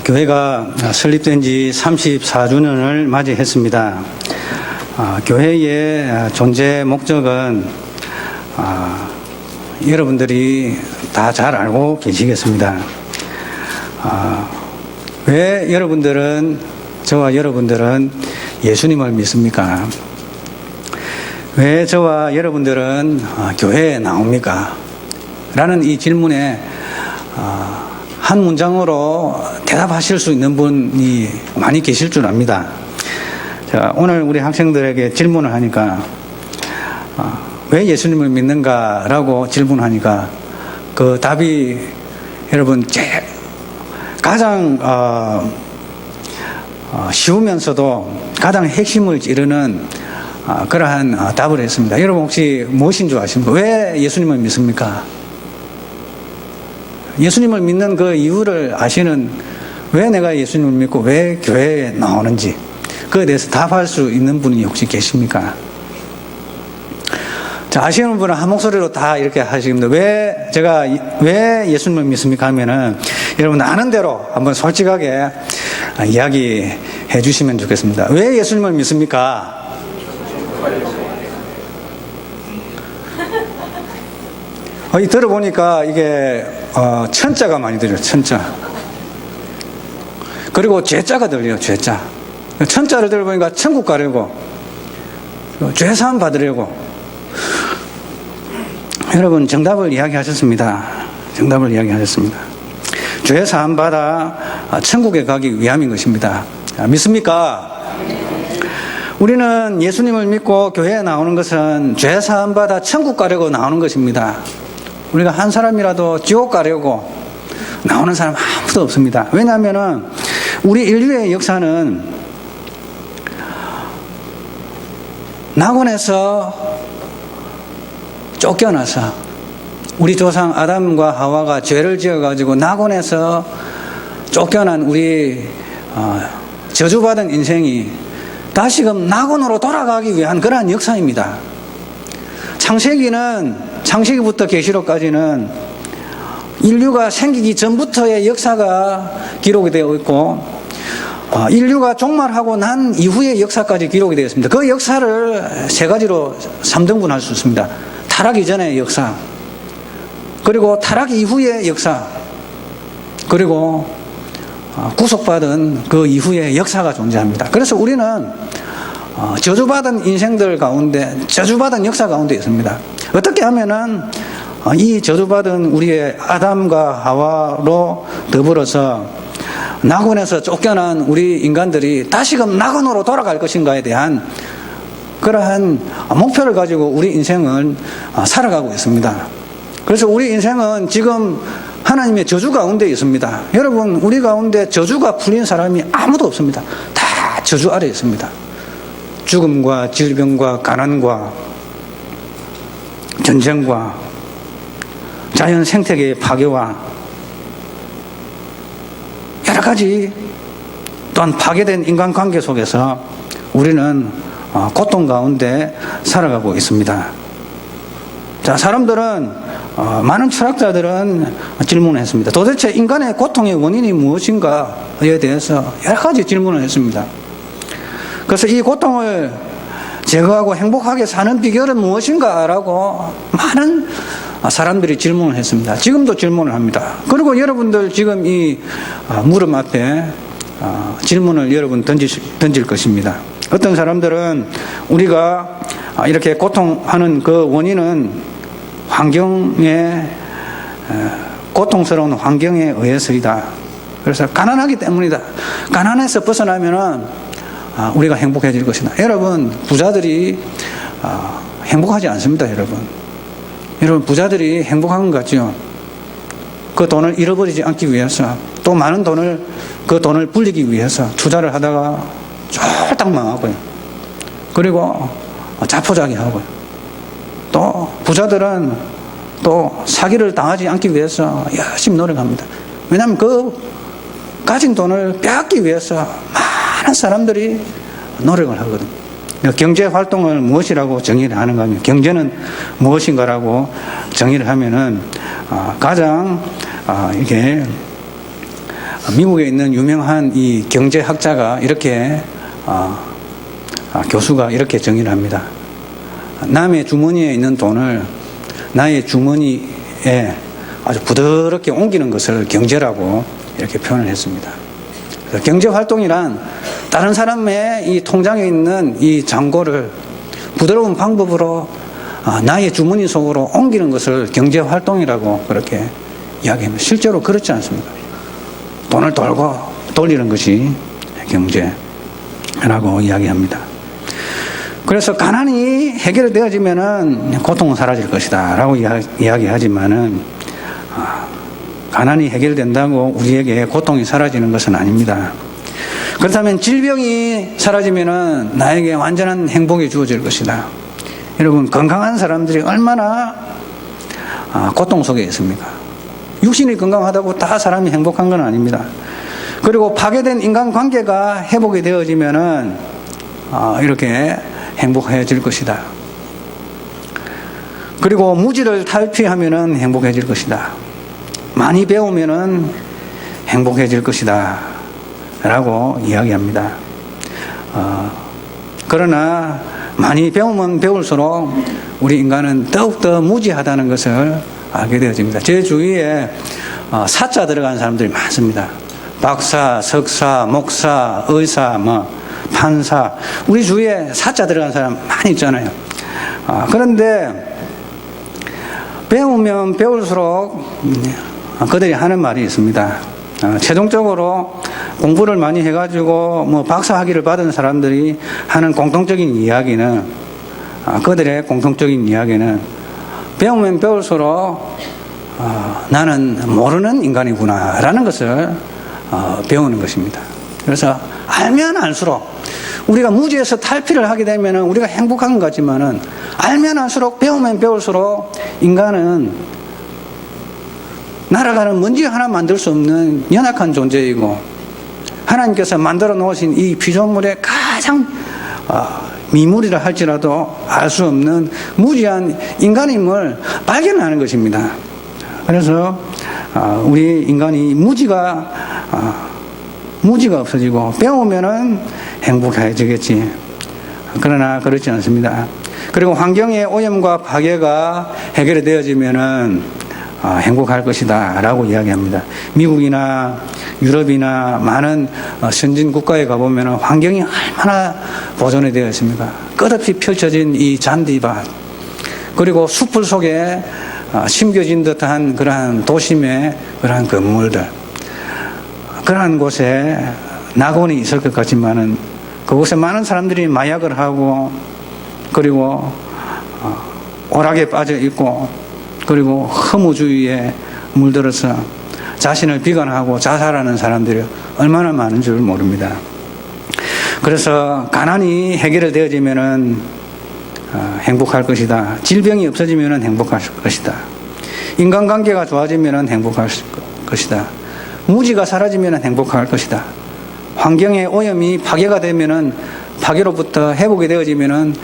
교회가 설립된 지 34주년을 맞이했습니다. 교회의 존재 목적은 여러분들이 다 잘 알고 계시겠습니다. 왜 저와 여러분들은 예수님을 믿습니까? 왜 저와 여러분들은 교회에 나옵니까? 라는 이 질문에 한 문장으로 대답하실 수 있는 분이 많이 계실 줄 압니다. 자, 오늘 우리 학생들에게 질문을 하니까 왜 예수님을 믿는가라고 질문하니까 그 답이 여러분 가장 쉬우면서도 가장 핵심을 찌르는 그러한 답을 했습니다. 여러분 혹시 무엇인 줄 아십니까? 왜 예수님을 믿습니까? 예수님을 믿는 그 이유를 아시는, 왜 내가 예수님을 믿고 왜 교회에 나오는지 그에 대해서 답할 수 있는 분이 혹시 계십니까? 자, 아시는 분은 한 목소리로 다 이렇게 하시는데 왜 예수님을 믿습니까 하면은 여러분 아는 대로 한번 솔직하게 이야기해 주시면 좋겠습니다. 왜 예수님을 믿습니까? 들어보니까 이게 천자가 많이 들려요. 천자. 그리고 죄자가 들려요. 죄자. 천자를 들어보니까 천국 가려고, 죄사함 받으려고. 여러분 정답을 이야기하셨습니다. 죄사함 받아 천국에 가기 위함인 것입니다. 믿습니까? 우리는 예수님을 믿고 교회에 나오는 것은 죄사함 받아 천국 가려고 나오는 것입니다. 우리가 한 사람이라도 지옥 가려고 나오는 사람 아무도 없습니다. 왜냐하면 우리 인류의 역사는 낙원에서 쫓겨나서 우리 조상 아담과 하와가 죄를 지어가지고 낙원에서 쫓겨난 우리 저주받은 인생이 다시금 낙원으로 돌아가기 위한 그러한 역사입니다. 창세기부터 계시록까지는 인류가 생기기 전부터의 역사가 기록이 되어 있고 인류가 종말하고 난 이후의 역사까지 기록이 되어 있습니다. 그 역사를 세 가지로 3등분할 수 있습니다. 타락 이전의 역사, 그리고 타락 이후의 역사, 그리고 구속받은 그 이후의 역사가 존재합니다. 그래서 우리는 저주받은 인생들 가운데, 저주받은 역사 가운데 있습니다. 어떻게 하면은 이 저주받은 우리의 아담과 하와로 더불어서 낙원에서 쫓겨난 우리 인간들이 다시금 낙원으로 돌아갈 것인가에 대한 그러한 목표를 가지고 우리 인생을 살아가고 있습니다. 그래서 우리 인생은 지금 하나님의 저주 가운데 있습니다. 여러분, 우리 가운데 저주가 풀린 사람이 아무도 없습니다. 다 저주 아래에 있습니다. 죽음과 질병과 가난과 전쟁과 자연 생태계의 파괴와 여러 가지 또한 파괴된 인간관계 속에서 우리는 고통 가운데 살아가고 있습니다. 자, 많은 철학자들은 질문을 했습니다. 도대체 인간의 고통의 원인이 무엇인가에 대해서 여러 가지 질문을 했습니다. 그래서 이 고통을 제거하고 행복하게 사는 비결은 무엇인가라고 많은 사람들이 질문을 했습니다. 지금도 질문을 합니다. 그리고 여러분들 지금 이 무릎 앞에 질문을 여러분 던질 것입니다. 어떤 사람들은 우리가 이렇게 고통하는 그 원인은 고통스러운 환경에 의해서이다. 그래서 가난하기 때문이다. 가난해서 벗어나면은 우리가 행복해질 것이다. 여러분, 부자들이 행복하지 않습니다. 여러분, 부자들이 행복한 것 같죠? 그 돈을 잃어버리지 않기 위해서, 또 많은 그 돈을 불리기 위해서 투자를 하다가 쫄딱 망하고요. 그리고 자포자기하고요. 또 부자들은 또 사기를 당하지 않기 위해서 열심히 노력합니다. 왜냐하면 그 가진 돈을 빼앗기 위해서 많은 사람들이 노력을 하거든요. 경제 활동을 무엇이라고 정의를 하는가 하면, 경제는 무엇인가라고 정의를 하면은 가장 이게 미국에 있는 유명한 이 경제학자가 이렇게 교수가 이렇게 정의를 합니다. 남의 주머니에 있는 돈을 나의 주머니에 아주 부드럽게 옮기는 것을 경제라고 이렇게 표현을 했습니다. 경제활동이란 다른 사람의 이 통장에 있는 이 잔고를 부드러운 방법으로 나의 주머니 속으로 옮기는 것을 경제활동이라고 그렇게 이야기합니다. 실제로 그렇지 않습니까? 돈을 돌리는 것이 경제라고 이야기합니다. 그래서 가난이 해결되어지면은 고통은 사라질 것이다 라고 이야기하지만은 가난이 해결된다고 우리에게 고통이 사라지는 것은 아닙니다. 그렇다면 질병이 사라지면은 나에게 완전한 행복이 주어질 것이다. 여러분, 건강한 사람들이 얼마나 고통 속에 있습니까? 육신이 건강하다고 다 사람이 행복한 건 아닙니다. 그리고 파괴된 인간관계가 회복이 되어지면은 이렇게 행복해질 것이다. 그리고 무지를 탈피하면은 행복해질 것이다. 많이 배우면은 행복해질 것이다 라고 이야기합니다. 그러나 많이 배우면 배울수록 우리 인간은 더욱더 무지하다는 것을 알게 되어집니다. 제 주위에 사자 들어간 사람들이 많습니다. 박사, 석사, 목사, 의사, 판사, 우리 주위에 사자 들어간 사람 많이 있잖아요. 그런데 배우면 배울수록 그들이 하는 말이 있습니다. 최종적으로 공부를 많이 해가지고 박사 학위를 받은 사람들이 하는 공통적인 이야기는, 그들의 공통적인 이야기는 배우면 배울수록 나는 모르는 인간이구나 라는 것을 배우는 것입니다. 그래서 알면 알수록, 우리가 무지에서 탈피를 하게 되면 우리가 행복한 것 같지만은 알면 알수록, 배우면 배울수록 인간은 날아가는 먼지 하나 만들 수 없는 연약한 존재이고, 하나님께서 만들어 놓으신 이 피조물의 가장 미물이라 할지라도 알 수 없는 무지한 인간임을 발견하는 것입니다. 그래서 우리 인간이 무지가 없어지고 배우면은 행복해지겠지. 그러나 그렇지 않습니다. 그리고 환경의 오염과 파괴가 해결이 되어지면은 행복할 것이다 라고 이야기합니다. 미국이나 유럽이나 많은 선진 국가에 가보면 환경이 얼마나 보존이 되어 있습니까? 끝없이 펼쳐진 이 잔디밭, 그리고 숲을 속에 심겨진 듯한 그러한 도심의 그러한 건물들, 그러한 곳에 낙원이 있을 것 같지만은 그곳에 많은 사람들이 마약을 하고, 그리고 오락에 빠져 있고, 그리고 허무주의에 물들어서 자신을 비관하고 자살하는 사람들이 얼마나 많은 줄 모릅니다. 그래서 가난이 해결되어지면은 행복할 것이다. 질병이 없어지면은 행복할 것이다. 인간관계가 좋아지면은 행복할 것이다. 무지가 사라지면은 행복할 것이다. 환경의 오염이 파괴가 되면은, 파괴로부터 회복이 되어지면은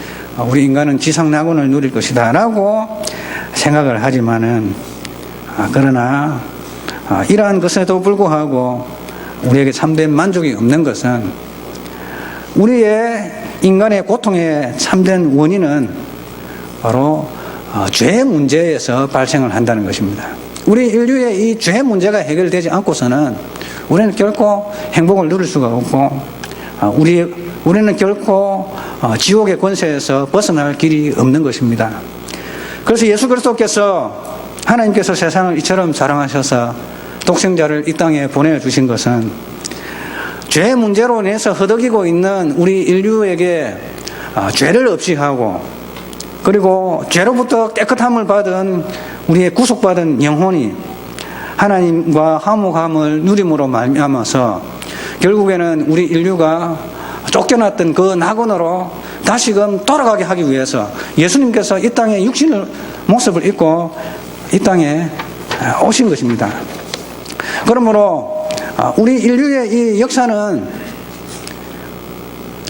우리 인간은 지상낙원을 누릴 것이다 라고 생각을 하지만은, 그러나 이러한 것에도 불구하고 우리에게 참된 만족이 없는 것은, 우리의 인간의 고통의 참된 원인은 바로 죄 문제에서 발생을 한다는 것입니다. 우리 인류의 이 죄 문제가 해결되지 않고서는 우리는 결코 행복을 누릴 수가 없고, 우리는 결코 지옥의 권세에서 벗어날 길이 없는 것입니다. 그래서 예수 그리스도께서, 하나님께서 세상을 이처럼 사랑하셔서 독생자를 이 땅에 보내주신 것은 죄 문제로 인해서 허덕이고 있는 우리 인류에게 죄를 없이 하고, 그리고 죄로부터 깨끗함을 받은 우리의 구속받은 영혼이 하나님과 화목함을 누림으로 말미암아서 결국에는 우리 인류가 쫓겨났던 그 낙원으로 다시금 돌아가게 하기 위해서 예수님께서 이 땅에 육신의 모습을 입고 이 땅에 오신 것입니다. 그러므로 우리 인류의 이 역사는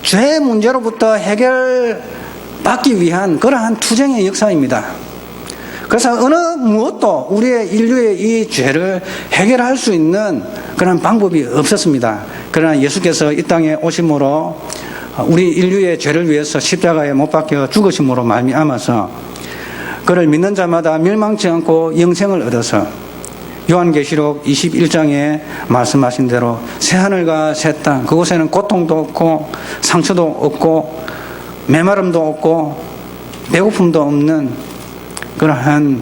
죄 문제로부터 해결받기 위한 그러한 투쟁의 역사입니다. 그래서 어느 무엇도 우리의 인류의 이 죄를 해결할 수 있는 그런 방법이 없었습니다. 그러나 예수께서 이 땅에 오심으로 우리 인류의 죄를 위해서 십자가에 못 박혀 죽으심으로 말미암아서 그를 믿는 자마다 멸망치 않고 영생을 얻어서 요한계시록 21장에 말씀하신 대로 새하늘과 새 땅, 그곳에는 고통도 없고 상처도 없고 메마름도 없고 배고픔도 없는 그러한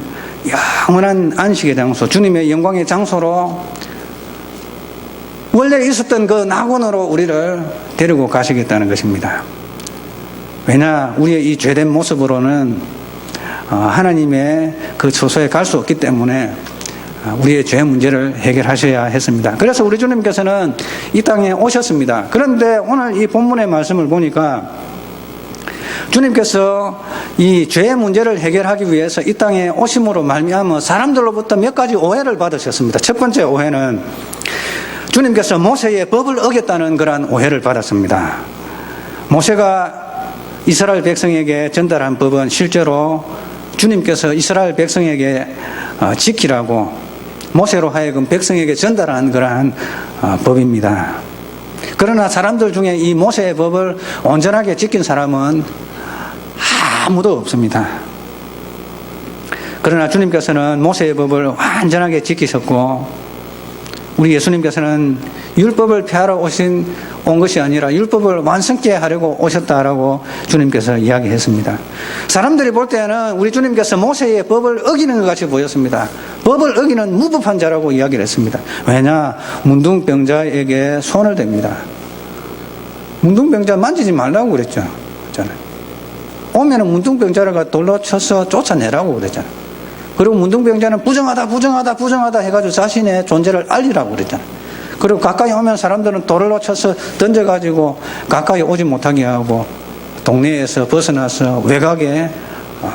영원한 안식의 장소, 주님의 영광의 장소로 원래 있었던 그 낙원으로 우리를 데리고 가시겠다는 것입니다. 왜냐, 우리의 이 죄된 모습으로는 하나님의 그 처소에 갈 수 없기 때문에 우리의 죄 문제를 해결하셔야 했습니다. 그래서 우리 주님께서는 이 땅에 오셨습니다. 그런데 오늘 이 본문의 말씀을 보니까 주님께서 이 죄의 문제를 해결하기 위해서 이 땅에 오심으로 말미암아 사람들로부터 몇 가지 오해를 받으셨습니다. 첫 번째 오해는 주님께서 모세의 법을 어겼다는 그러한 오해를 받았습니다. 모세가 이스라엘 백성에게 전달한 법은 실제로 주님께서 이스라엘 백성에게 지키라고 모세로 하여금 백성에게 전달한 그러한 법입니다. 그러나 사람들 중에 이 모세의 법을 온전하게 지킨 사람은 아무도 없습니다. 그러나 주님께서는 모세의 법을 완전하게 지키셨고 우리 예수님께서는 율법을 폐하러 온 것이 아니라 율법을 완성케 하려고 오셨다라고 주님께서 이야기했습니다. 사람들이 볼 때는 우리 주님께서 모세의 법을 어기는 것 같이 보였습니다. 법을 어기는 무법한 자라고 이야기를 했습니다. 왜냐? 문둥병자에게 손을 댑니다. 문둥병자 만지지 말라고 그랬죠. 오면은 문둥병자를 돌로 쳐서 쫓아내라고 그랬잖아요. 그리고 문둥병자는 부정하다 해가지고 자신의 존재를 알리라고 그랬잖아요. 그리고 가까이 오면 사람들은 돌로 쳐서 던져가지고 가까이 오지 못하게 하고 동네에서 벗어나서 외곽에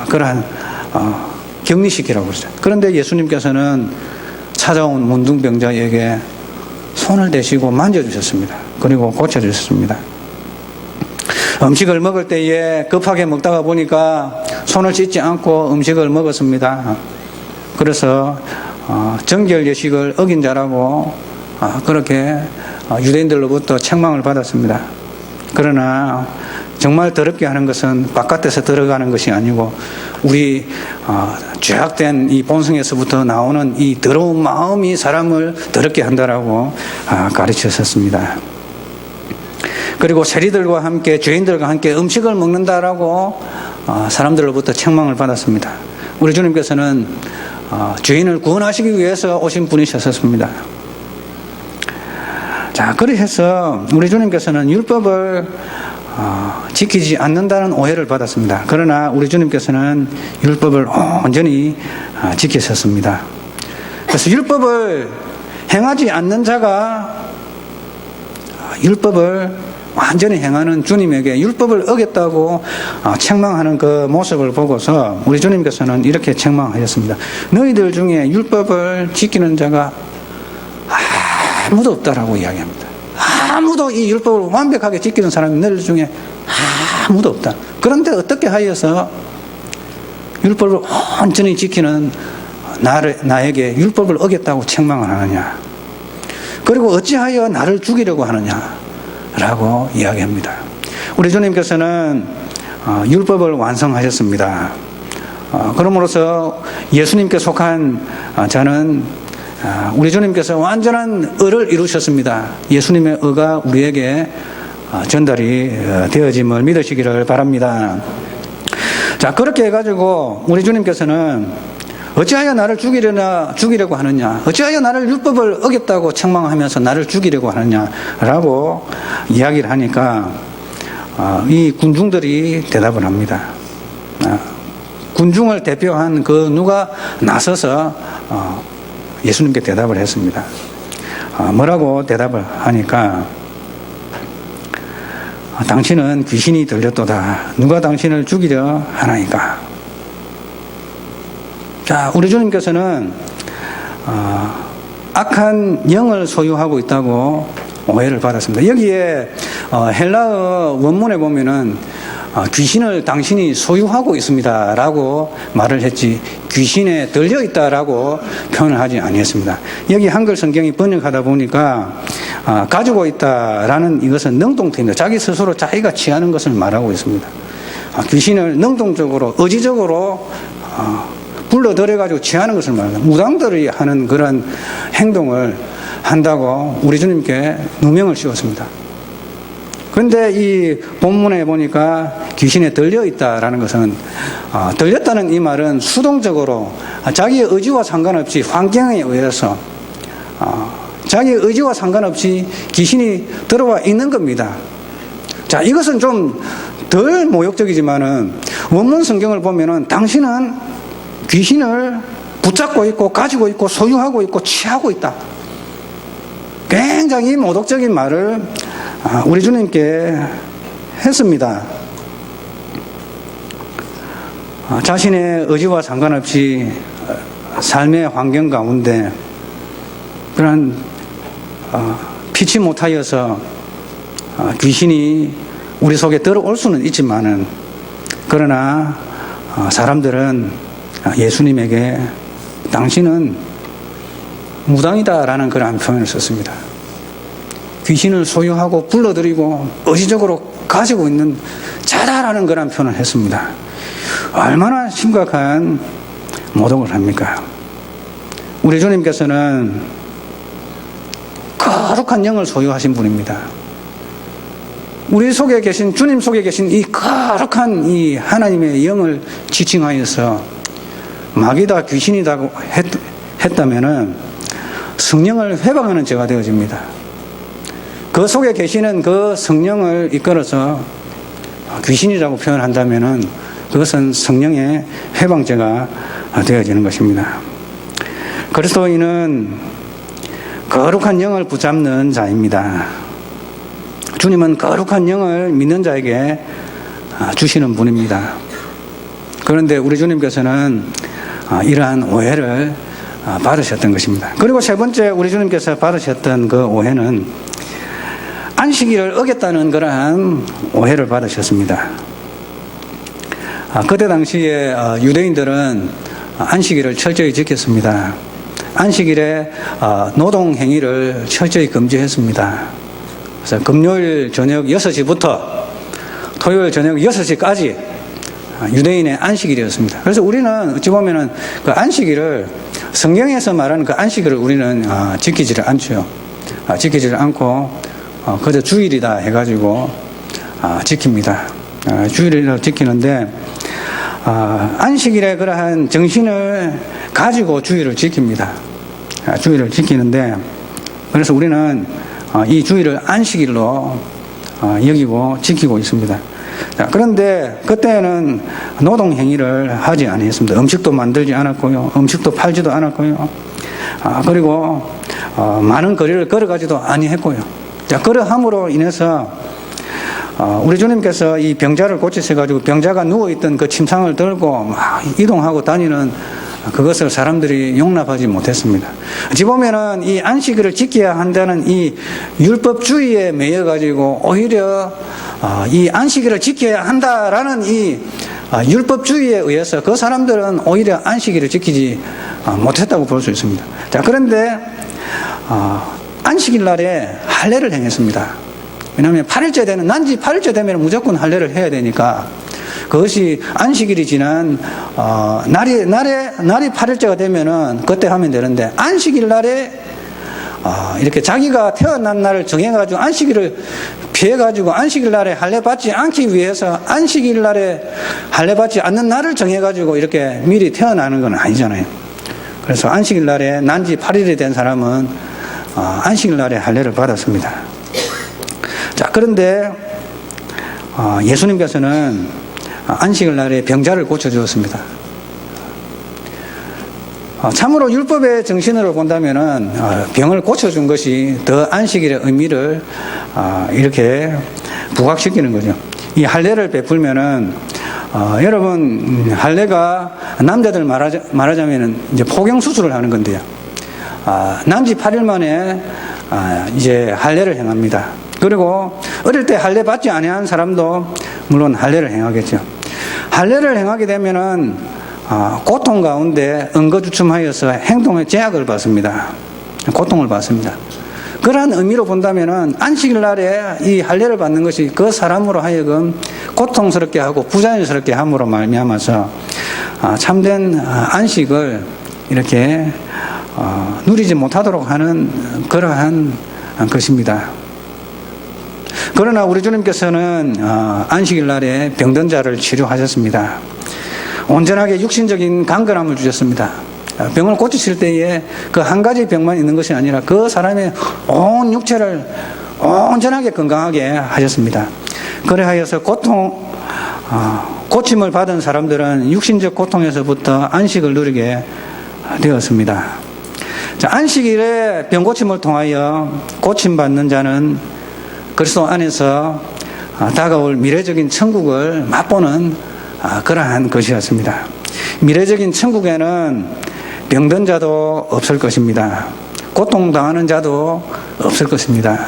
그러한 격리시키라고 그랬잖아요. 그런데 예수님께서는 찾아온 문둥병자에게 손을 대시고 만져주셨습니다. 그리고 고쳐주셨습니다. 음식을 먹을 때에 급하게 먹다가 보니까 손을 씻지 않고 음식을 먹었습니다. 그래서 정결예식을 어긴 자라고 그렇게 유대인들로부터 책망을 받았습니다. 그러나 정말 더럽게 하는 것은 바깥에서 들어가는 것이 아니고 우리 죄악된 이 본성에서부터 나오는 이 더러운 마음이 사람을 더럽게 한다라고 가르치셨습니다. 그리고 세리들과 함께 죄인들과 함께 음식을 먹는다라고 사람들로부터 책망을 받았습니다. 우리 주님께서는 죄인을 구원하시기 위해서 오신 분이셨습니다. 자, 그래서 우리 주님께서는 율법을 지키지 않는다는 오해를 받았습니다. 그러나 우리 주님께서는 율법을 온전히 지키셨습니다. 그래서 율법을 행하지 않는 자가 율법을 완전히 행하는 주님에게 율법을 어겼다고 책망하는 그 모습을 보고서 우리 주님께서는 이렇게 책망하셨습니다. 너희들 중에 율법을 지키는 자가 아무도 없다라고 이야기합니다. 아무도 이 율법을 완벽하게 지키는 사람이 너희들 중에 아무도 없다. 그런데 어떻게 하여서 율법을 온전히 지키는 나에게 율법을 어겼다고 책망을 하느냐? 그리고 어찌하여 나를 죽이려고 하느냐? 라고 이야기합니다. 우리 주님께서는 율법을 완성하셨습니다. 그러므로서 예수님께 속한 자는 우리 주님께서 완전한 의를 이루셨습니다. 예수님의 의가 우리에게 전달이 되어짐을 믿으시기를 바랍니다. 자, 그렇게 해가지고 우리 주님께서는 어찌하여 나를 죽이려고 하느냐? 어찌하여 나를 율법을 어겼다고 책망하면서 나를 죽이려고 하느냐라고 이야기를 하니까 이 군중들이 대답을 합니다. 군중을 대표한 그 누가 나서서 예수님께 대답을 했습니다. 뭐라고 대답을 하니까 당신은 귀신이 들렸도다. 누가 당신을 죽이려 하나이까? 자, 우리 주님께서는 악한 영을 소유하고 있다고 오해를 받았습니다. 여기에 헬라어 원문에 보면은 귀신을 당신이 소유하고 있습니다 라고 말을 했지 귀신에 들려 있다라고 표현을 하지 아니했습니다. 여기 한글 성경이 번역하다 보니까 가지고 있다라는 이것은 능동태입니다. 자기 스스로 자기가 취하는 것을 말하고 있습니다. 귀신을 능동적으로 의지적으로 불러들여가지고 취하는 것을 말합니다. 무당들이 하는 그런 행동을 한다고 우리 주님께 누명을 씌웠습니다. 그런데 이 본문에 보니까 귀신에 들려 있다라는 것은 들렸다는 이 말은 수동적으로 자기의 의지와 상관없이 환경에 의해서 자기의 의지와 상관없이 귀신이 들어와 있는 겁니다. 자, 이것은 좀 덜 모욕적이지만은 원문 성경을 보면은 당신은 귀신을 붙잡고 있고 가지고 있고 소유하고 있고 취하고 있다. 굉장히 모독적인 말을 우리 주님께 했습니다. 자신의 의지와 상관없이 삶의 환경 가운데 그런 피치 못하여서 귀신이 우리 속에 들어올 수는 있지만은 그러나 사람들은 예수님에게 당신은 무당이다라는 그런 표현을 썼습니다. 귀신을 소유하고 불러들이고 의지적으로 가지고 있는 자다라는 그런 표현을 했습니다. 얼마나 심각한 모독을 합니까? 우리 주님께서는 거룩한 영을 소유하신 분입니다. 우리 속에 계신, 주님 속에 계신 이 거룩한 이 하나님의 영을 지칭하여서 마귀다 귀신이다 했다면은 성령을 회방하는 죄가 되어집니다. 그 속에 계시는 그 성령을 이끌어서 귀신이라고 표현한다면은 그것은 성령의 회방죄가 되어지는 것입니다. 그리스도인은 거룩한 영을 붙잡는 자입니다. 주님은 거룩한 영을 믿는 자에게 주시는 분입니다. 그런데 우리 주님께서는 이러한 오해를 받으셨던 것입니다. 그리고 세 번째 우리 주님께서 받으셨던 그 오해는 안식일을 어겼다는 그러한 오해를 받으셨습니다. 그때 당시에 유대인들은 안식일을 철저히 지켰습니다. 안식일에 노동행위를 철저히 금지했습니다. 그래서 금요일 저녁 6시부터 토요일 저녁 6시까지 유대인의 안식일이었습니다. 그래서 우리는 어찌 보면은 그 안식일을 성경에서 말하는 그 안식일을 우리는 지키지를 않죠. 지키지를 않고 그저 주일이다 해가지고 지킵니다. 주일을 지키는데 안식일에 그러한 정신을 가지고 주일을 지킵니다. 주일을 지키는데 그래서 우리는 이 주일을 안식일로 여기고 지키고 있습니다. 그런데 그때는 노동행위를 하지 아니했습니다. 음식도 만들지 않았고요. 음식도 팔지도 않았고요. 그리고 많은 거리를 걸어가지도 아니했고요. 그러함으로 인해서 우리 주님께서 이 병자를 고치셔가지고 병자가 누워있던 그 침상을 들고 막 이동하고 다니는 그것을 사람들이 용납하지 못했습니다. 어찌 보면은 이 안식일을 지켜야 한다는 이 율법주의에 매여가지고 오히려 이 안식일을 지켜야 한다라는 이 율법주의에 의해서 그 사람들은 오히려 안식일을 지키지 못했다고 볼 수 있습니다. 자, 그런데 안식일 날에 할례를 행했습니다. 왜냐하면 8일째 되는 난지 8일째 되면 무조건 할례를 해야 되니까 그것이 안식일이 지난 날이 8일째가 되면은 그때 하면 되는데 안식일 날에 이렇게 자기가 태어난 날을 정해가지고 안식일을 피해가지고 안식일 날에 할례 받지 않기 위해서 안식일 날에 할례 받지 않는 날을 정해가지고 이렇게 미리 태어나는 건 아니잖아요. 그래서 안식일 날에 난지 8일이 된 사람은 안식일 날에 할례를 받았습니다. 자, 그런데 예수님께서는 안식일 날에 병자를 고쳐주었습니다. 참으로 율법의 정신으로 본다면은 병을 고쳐준 것이 더 안식일의 의미를 이렇게 부각시키는 거죠. 이 할례를 베풀면은 여러분 할례가 남자들 말하자면은 이제 포경 수술을 하는 건데요. 난지 8일 만에 이제 할례를 행합니다. 그리고 어릴 때 할례 받지 아니한 사람도 물론 할례를 행하겠죠. 할례를 행하게 되면은 고통 가운데 응거주춤하여서 행동의 제약을 받습니다. 고통을 받습니다. 그러한 의미로 본다면은 안식일 날에 이 할례를 받는 것이 그 사람으로 하여금 고통스럽게 하고 부자연스럽게 함으로 말미암아서 참된 안식을 이렇게 누리지 못하도록 하는 그러한 것입니다. 그러나 우리 주님께서는 안식일 날에 병든 자를 치료하셨습니다. 온전하게 육신적인 강건함을 주셨습니다. 병을 고치실 때에 그 한 가지 병만 있는 것이 아니라 그 사람의 온 육체를 온전하게 건강하게 하셨습니다. 그래하여서 고침을 받은 사람들은 육신적 고통에서부터 안식을 누리게 되었습니다. 자, 안식일에 병고침을 통하여 고침받는 자는 그리스도 안에서 다가올 미래적인 천국을 맛보는 그러한 것이었습니다. 미래적인 천국에는 병든 자도 없을 것입니다. 고통당하는 자도 없을 것입니다.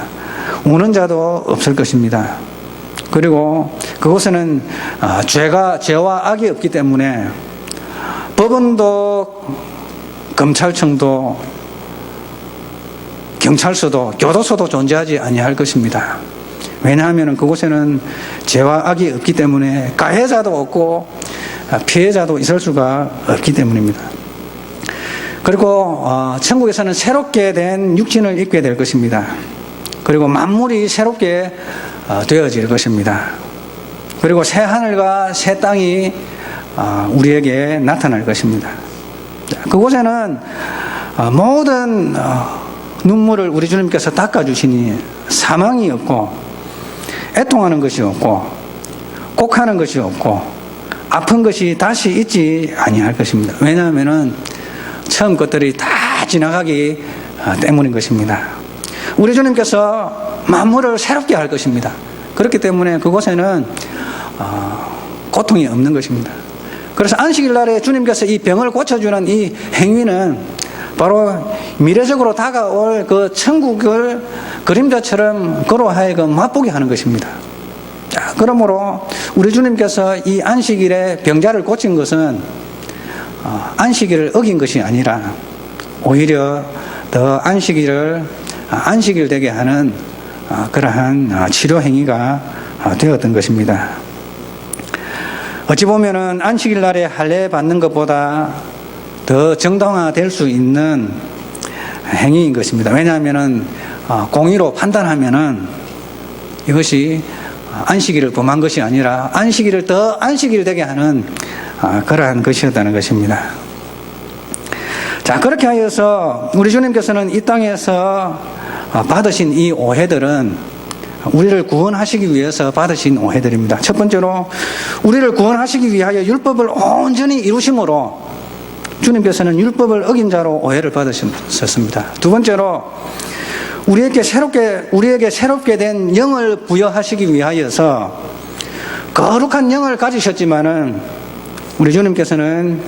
우는 자도 없을 것입니다. 그리고 그곳에는 죄와 악이 없기 때문에 법원도 검찰청도 경찰서도 교도소도 존재하지 아니할 것입니다. 왜냐하면 그곳에는 죄와 악이 없기 때문에 가해자도 없고 피해자도 있을 수가 없기 때문입니다. 그리고 천국에서는 새롭게 된 육신을 입게 될 것입니다. 그리고 만물이 새롭게 되어질 것입니다. 그리고 새 하늘과 새 땅이 우리에게 나타날 것입니다. 그곳에는 모든 눈물을 우리 주님께서 닦아주시니 사망이 없고 애통하는 것이 없고 곡하는 것이 없고 아픈 것이 다시 있지 아니할 것입니다. 왜냐하면 처음 것들이 다 지나가기 때문인 것입니다. 우리 주님께서 만물을 새롭게 할 것입니다. 그렇기 때문에 그곳에는 고통이 없는 것입니다. 그래서 안식일 날에 주님께서 이 병을 고쳐주는 이 행위는 바로 미래적으로 다가올 그 천국을 그림자처럼 그로 하여금 맛보게 하는 것입니다. 자, 그러므로 우리 주님께서 이 안식일에 병자를 고친 것은 안식일을 어긴 것이 아니라 오히려 더 안식일 되게 하는 그러한 치료 행위가 되었던 것입니다. 어찌 보면은 안식일 날에 할례 받는 것보다 더 정당화될 수 있는 행위인 것입니다. 왜냐하면은 공의로 판단하면은 이것이 안식일을 범한 것이 아니라 안식일을 더 안식일 되게 하는 그러한 것이었다는 것입니다. 자, 그렇게 하여서 우리 주님께서는 이 땅에서 받으신 이 오해들은 우리를 구원하시기 위해서 받으신 오해들입니다. 첫 번째로 우리를 구원하시기 위하여 율법을 온전히 이루심으로 주님께서는 율법을 어긴 자로 오해를 받으셨습니다. 두 번째로 우리에게 새롭게 된 영을 부여하시기 위하여서 거룩한 영을 가지셨지만은 우리 주님께서는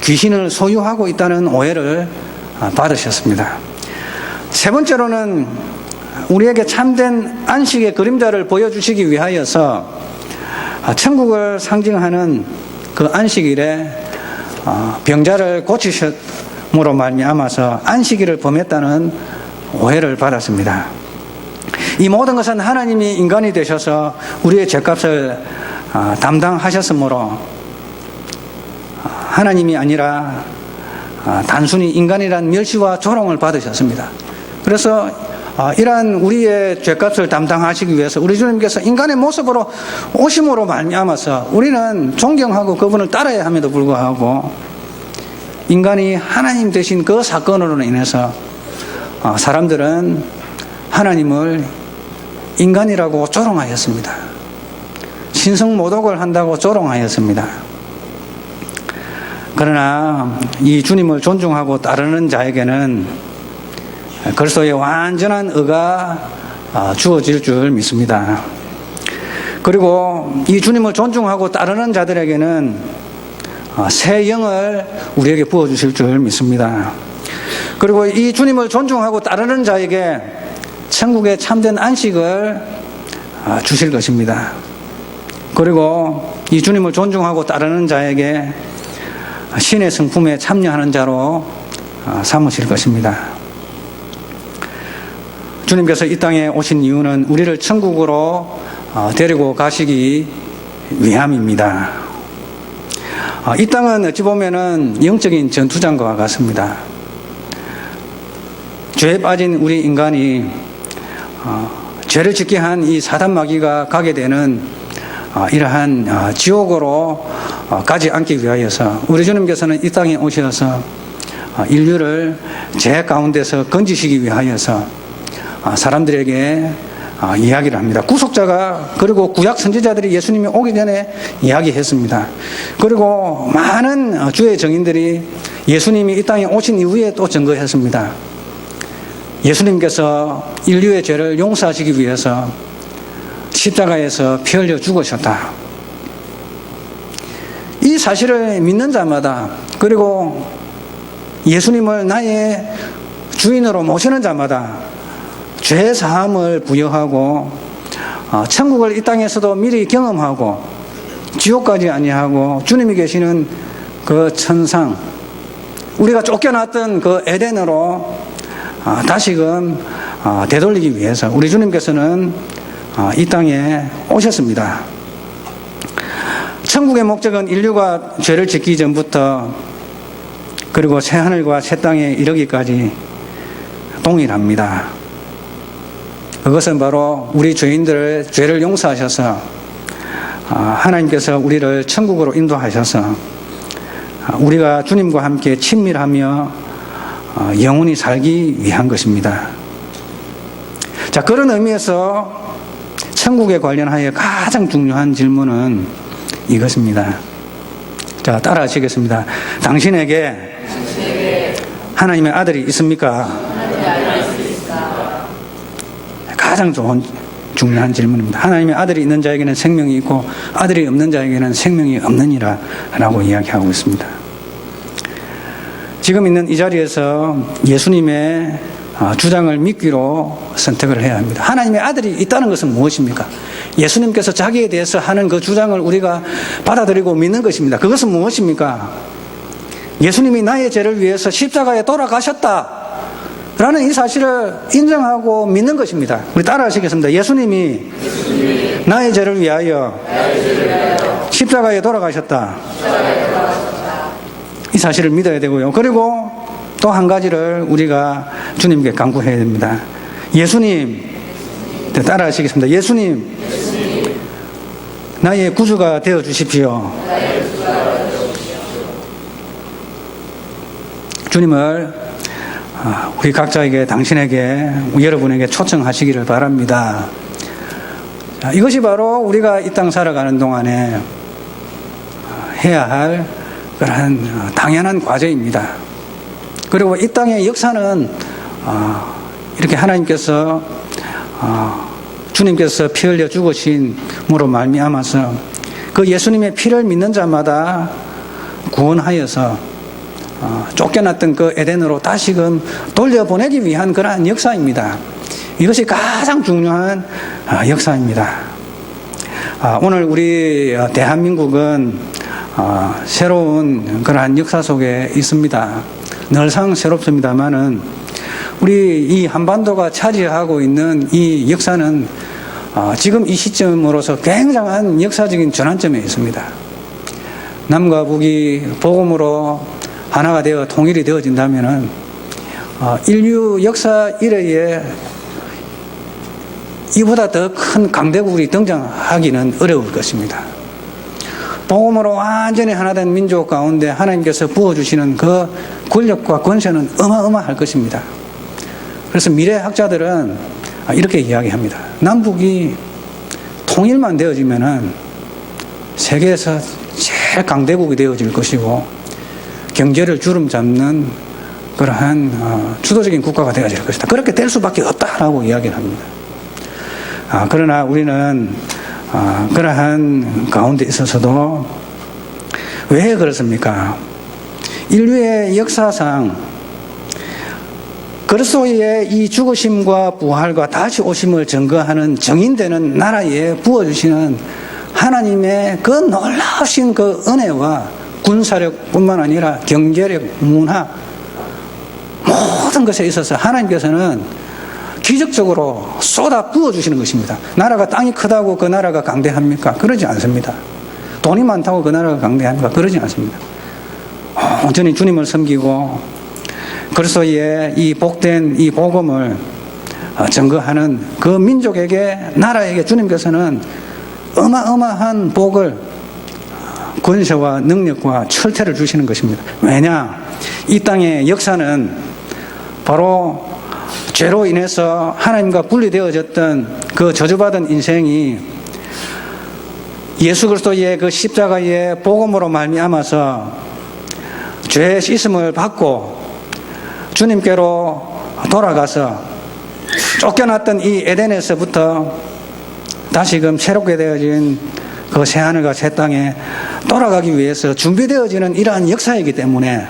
귀신을 소유하고 있다는 오해를 받으셨습니다. 세 번째로는 우리에게 참된 안식의 그림자를 보여주시기 위하여서 천국을 상징하는 그 안식일에 병자를 고치심으로 말미암아서 안식일을 범했다는 오해를 받았습니다. 이 모든 것은 하나님이 인간이 되셔서 우리의 죄값을 담당하셨으므로 하나님이 아니라 단순히 인간이란 멸시와 조롱을 받으셨습니다. 그래서 이러한 우리의 죄값을 담당하시기 위해서 우리 주님께서 인간의 모습으로 오심으로 말미암아서 우리는 존경하고 그분을 따라야 함에도 불구하고 인간이 하나님 되신 그 사건으로 인해서 사람들은 하나님을 인간이라고 조롱하였습니다. 신성모독을 한다고 조롱하였습니다. 그러나 이 주님을 존중하고 따르는 자에게는 그리스도의 완전한 의가 주어질 줄 믿습니다. 그리고 이 주님을 존중하고 따르는 자들에게는 새 영을 우리에게 부어주실 줄 믿습니다. 그리고 이 주님을 존중하고 따르는 자에게 천국의 참된 안식을 주실 것입니다. 그리고 이 주님을 존중하고 따르는 자에게 신의 성품에 참여하는 자로 삼으실 것입니다. 주님께서 이 땅에 오신 이유는 우리를 천국으로 데리고 가시기 위함입니다. 이 땅은 어찌 보면은 영적인 전투장과 같습니다. 죄에 빠진 우리 인간이 죄를 짓게 한 이 사단 마귀가 가게 되는 이러한 지옥으로 가지 않기 위하여서 우리 주님께서는 이 땅에 오셔서 인류를 죄 가운데서 건지시기 위하여서 사람들에게 이야기를 합니다. 구속자가 그리고 구약 선지자들이 예수님이 오기 전에 이야기했습니다. 그리고 많은 주의 증인들이 예수님이 이 땅에 오신 이후에 또 증거했습니다. 예수님께서 인류의 죄를 용서하시기 위해서 십자가에서 피 흘려 죽으셨다. 이 사실을 믿는 자마다 그리고 예수님을 나의 주인으로 모시는 자마다 죄 사함을 부여하고 천국을 이 땅에서도 미리 경험하고 지옥까지 아니하고 주님이 계시는 그 천상 우리가 쫓겨났던 그 에덴으로 다시금 되돌리기 위해서 우리 주님께서는 이 땅에 오셨습니다. 천국의 목적은 인류가 죄를 짓기 전부터 그리고 새하늘과 새 땅에 이르기까지 동일합니다. 그것은 바로 우리 죄인들의 죄를 용서하셔서 하나님께서 우리를 천국으로 인도하셔서 우리가 주님과 함께 친밀하며 영원히 살기 위한 것입니다. 자, 그런 의미에서 천국에 관련하여 가장 중요한 질문은 이것입니다. 자, 따라 하시겠습니다. 당신에게 하나님의 아들이 있습니까? 가장 중요한 질문입니다. 하나님의 아들이 있는 자에게는 생명이 있고 아들이 없는 자에게는 생명이 없느니라 라고 이야기하고 있습니다. 지금 있는 이 자리에서 예수님의 주장을 믿기로 선택을 해야 합니다. 하나님의 아들이 있다는 것은 무엇입니까? 예수님께서 자기에 대해서 하는 그 주장을 우리가 받아들이고 믿는 것입니다. 그것은 무엇입니까? 예수님이 나의 죄를 위해서 십자가에 돌아가셨다 라는 이 사실을 인정하고 믿는 것입니다. 우리 따라 하시겠습니다. 예수님이 나의 죄를 위하여 십자가에 돌아가셨다. 이 사실을 믿어야 되고요. 그리고 또 한 가지를 우리가 주님께 간구해야 됩니다. 예수님, 따라 하시겠습니다. 예수님, 나의 구주가 되어 주십시오. 주님을 우리 각자에게, 당신에게, 여러분에게 초청하시기를 바랍니다. 이것이 바로 우리가 이 땅 살아가는 동안에 해야 할 그러한 당연한 과제입니다. 그리고 이 땅의 역사는 이렇게 하나님께서 주님께서 피 흘려 죽으심으로 말미암아서 그 예수님의 피를 믿는 자마다 구원하여서 쫓겨났던 그 에덴으로 다시금 돌려보내기 위한 그러한 역사입니다. 이것이 가장 중요한 역사입니다. 오늘 우리 대한민국은 새로운 그러한 역사 속에 있습니다. 늘상 새롭습니다만은 우리 이 한반도가 차지하고 있는 이 역사는 지금 이 시점으로서 굉장한 역사적인 전환점에 있습니다. 남과 북이 복음으로 하나가 되어 통일이 되어진다면은 인류 역사 이래에 이보다 더 큰 강대국이 등장하기는 어려울 것입니다. 복음으로 완전히 하나된 민족 가운데 하나님께서 부어주시는 그 권력과 권세는 어마어마할 것입니다. 그래서 미래학자들은 이렇게 이야기합니다. 남북이 통일만 되어지면은 세계에서 제일 강대국이 되어질 것이고 경제를 주름 잡는 그러한 주도적인 국가가 되어질 것이다. 그렇게 될 수밖에 없다라고 이야기를 합니다. 그러나 우리는 그러한 가운데 있어서도 왜 그렇습니까? 인류의 역사상 그리스도의 이 죽으심과 부활과 다시 오심을 증거하는 정인되는 나라에 부어주시는 하나님의 그 놀라우신 그 은혜와 군사력뿐만 아니라 경제력, 문화 모든 것에 있어서 하나님께서는 기적적으로 쏟아 부어주시는 것입니다. 나라가 땅이 크다고 그 나라가 강대합니까? 그러지 않습니다. 돈이 많다고 그 나라가 강대합니까? 그러지 않습니다. 온전히 주님을 섬기고 그리스도의 이 복된 이 복음을 증거하는 그 민족에게, 나라에게 주님께서는 어마어마한 복을, 권세와 능력과 철퇴를 주시는 것입니다. 왜냐? 이 땅의 역사는 바로 죄로 인해서 하나님과 분리되어졌던 그 저주받은 인생이 예수 그리스도의 그 십자가의 복음으로 말미암아서 죄의 씻음을 받고 주님께로 돌아가서 쫓겨났던 이 에덴에서부터 다시금 새롭게 되어진 그 새하늘과 새 땅에 돌아가기 위해서 준비되어지는 이러한 역사이기 때문에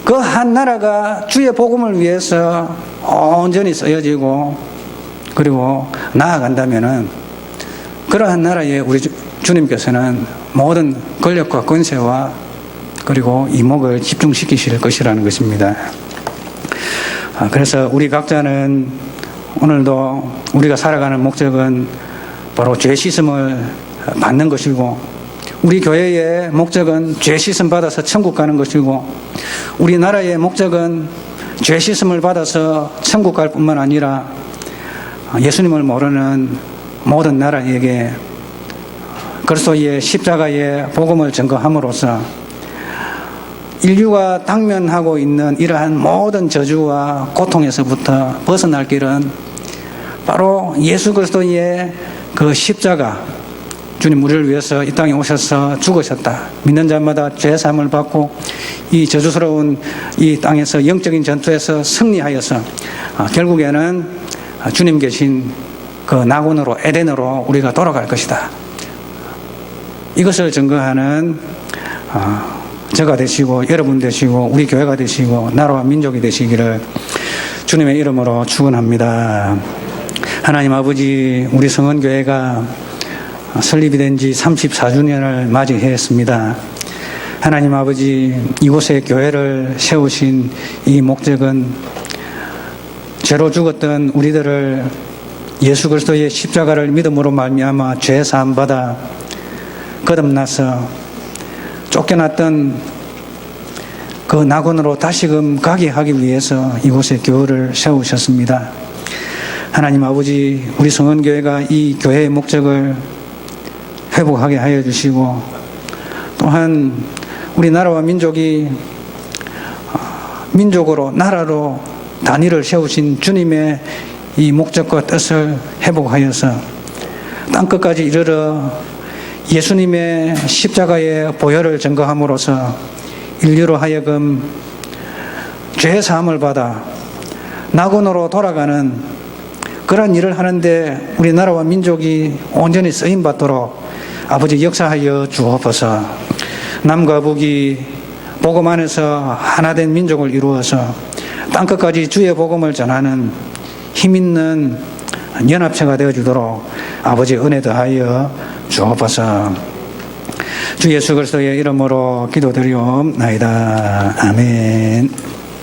그 한 나라가 주의 복음을 위해서 온전히 쓰여지고 그리고 나아간다면은 그러한 나라에 우리 주님께서는 모든 권력과 권세와 그리고 이목을 집중시키실 것이라는 것입니다. 그래서 우리 각자는 오늘도 우리가 살아가는 목적은 바로 죄 씻음을 받는 것이고, 우리 교회의 목적은 죄 씻음 받아서 천국 가는 것이고, 우리나라의 목적은 죄 씻음을 받아서 천국 갈 뿐만 아니라 예수님을 모르는 모든 나라에게 그리스도의 십자가의 복음을 증거함으로써 인류가 당면하고 있는 이러한 모든 저주와 고통에서부터 벗어날 길은 바로 예수 그리스도의 그 십자가, 주님 우리를 위해서 이 땅에 오셔서 죽으셨다. 믿는 자마다 죄 사함을 받고 이 저주스러운 이 땅에서 영적인 전투에서 승리하여서 결국에는 주님 계신 그 낙원으로, 에덴으로 우리가 돌아갈 것이다. 이것을 증거하는 저가 되시고 여러분 되시고 우리 교회가 되시고 나라와 민족이 되시기를 주님의 이름으로 축원합니다. 하나님 아버지, 우리 성원교회가 설립이 된 지 34주년을 맞이했습니다. 하나님 아버지, 이곳에 교회를 세우신 이 목적은 죄로 죽었던 우리들을 예수 그리스도의 십자가를 믿음으로 말미암아 죄 사함 받아 거듭나서 쫓겨났던 그 낙원으로 다시금 가게 하기 위해서 이곳에 교회를 세우셨습니다. 하나님 아버지, 우리 성원교회가 이 교회의 목적을 회복하게 하여 주시고, 또한 우리 나라와 민족이 민족으로, 나라로 단위를 세우신 주님의 이 목적과 뜻을 회복하여서 땅끝까지 이르러 예수님의 십자가의 보혈을 증거함으로써 인류로 하여금 죄 사함을 받아 낙원으로 돌아가는 그런 일을 하는데 우리나라와 민족이 온전히 쓰임받도록 아버지 역사하여 주옵소서. 남과 북이 복음 안에서 하나된 민족을 이루어서 땅끝까지 주의 복음을 전하는 힘있는 연합체가 되어주도록 아버지 은혜 더하여 주옵소서. 주 예수 그리스도의 이름으로 기도드리옵나이다. 아멘.